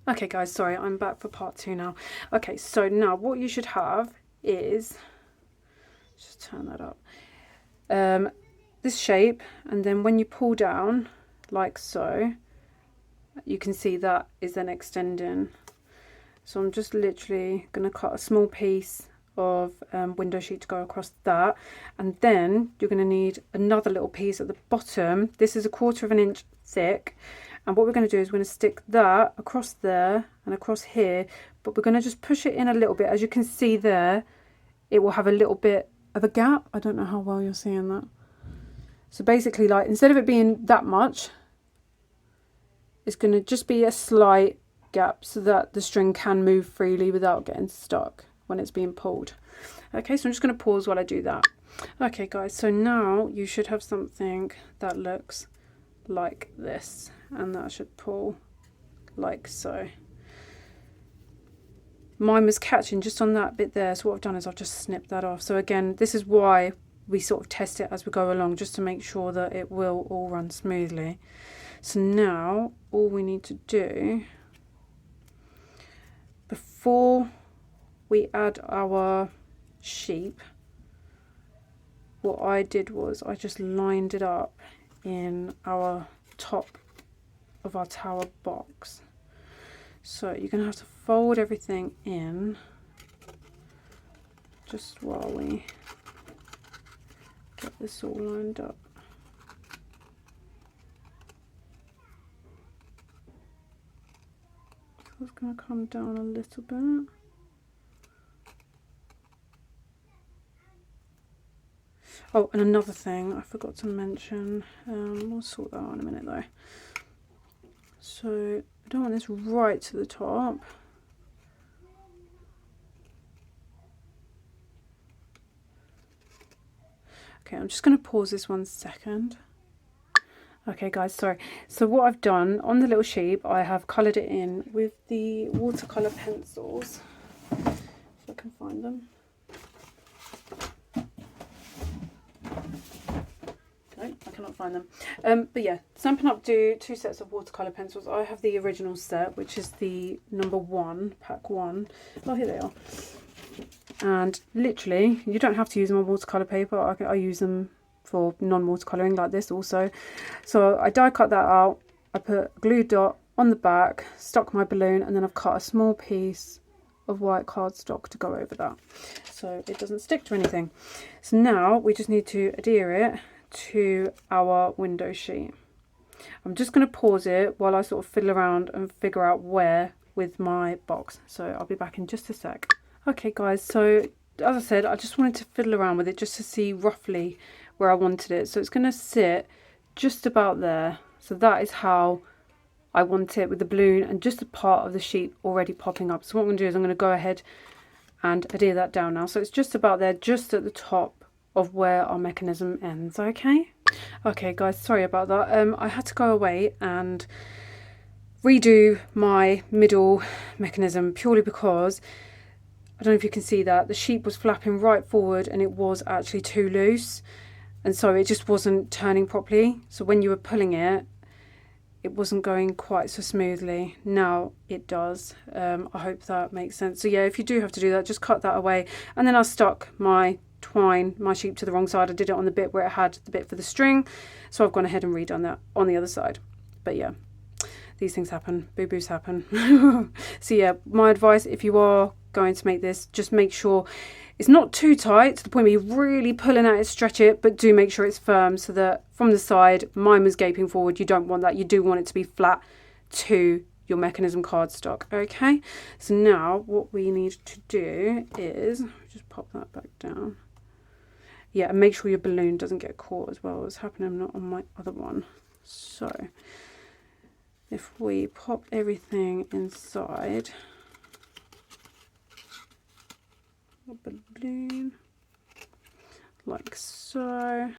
Okay guys, sorry, I'm back for part 2 now. Okay, so now what you should have is, just turn that up, this shape, and then when you pull down like so, you can see that is then extending. So I'm just literally going to cut a small piece of window sheet to go across that, and then you're going to need another little piece at the bottom. This is 1/4 of an inch thick, and what we're going to do is we're going to stick that across there and across here, but we're going to just push it in a little bit. As you can see there, it will have a little bit of a gap. I don't know how well you're seeing that. So basically, like, instead of it being that much, it's going to just be a slight gap so that the string can move freely without getting stuck when it's being pulled. Okay, so I'm just going to pause while I do that. Okay guys, so now you should have something that looks like this, and that should pull like so. Mine was catching just on that bit there, so what I've done is I've just snipped that off. So again, this is why we sort of test it as we go along, just to make sure that it will all run smoothly. So now all we need to do, before we add our sheep, what I did was I just lined it up in our top of our tower box. So you're going to have to fold everything in just while we get this all lined up. So it's going to come down a little bit. Oh, and another thing I forgot to mention, we'll sort that out in a minute though. So I don't want this right to the top. Okay, I'm just going to pause this 1 second. Okay guys, sorry. So what I've done on the little sheep, I have coloured it in with the watercolour pencils, if I can find them. No, I cannot find them. But yeah, Stampin' Up! Do 2 sets of watercolour pencils. I have the original set, which is the number 1, pack 1. Oh, here they are. And literally, you don't have to use them on watercolour paper. I use them for non-watercolouring like this also. So I die cut that out. I put a glue dot on the back, stuck my balloon, and then I've cut a small piece of white cardstock to go over that, so it doesn't stick to anything. So now we just need to adhere it to our window sheet. I'm just going to pause it while I sort of fiddle around and figure out where with my box. So I'll be back in just a sec. Okay guys, so as I said, I just wanted to fiddle around with it just to see roughly where I wanted it. So it's going to sit just about there. So that is how I want it, with the balloon and just a part of the sheep already popping up. So what I'm going to do is I'm going to go ahead and adhere that down now. So it's just about there, just at the top of where our mechanism ends. Okay. Okay guys, sorry about that. I had to go away and redo my middle mechanism purely because, I don't know if you can see that, the sheep was flapping right forward and it was actually too loose, and so it just wasn't turning properly. So when you were pulling it, it wasn't going quite so smoothly. Now it does. I hope that makes sense. So yeah, if you do have to do that, just cut that away. And then I stuck my sheep to the wrong side. I did it on the bit where it had the bit for the string, so I've gone ahead and redone that on the other side. But yeah, these things happen, boo-boos happen. So yeah, my advice, if you are going to make this, just make sure it's not too tight to the point where you're really pulling at it, stretch it, but do make sure it's firm so that from the side, mine was gaping forward. You don't want that. You do want it to be flat to your mechanism cardstock. Okay, so now what we need to do is just pop that back down. Yeah, and make sure your balloon doesn't get caught as well as happening on my other one. So if we pop everything inside a balloon like so.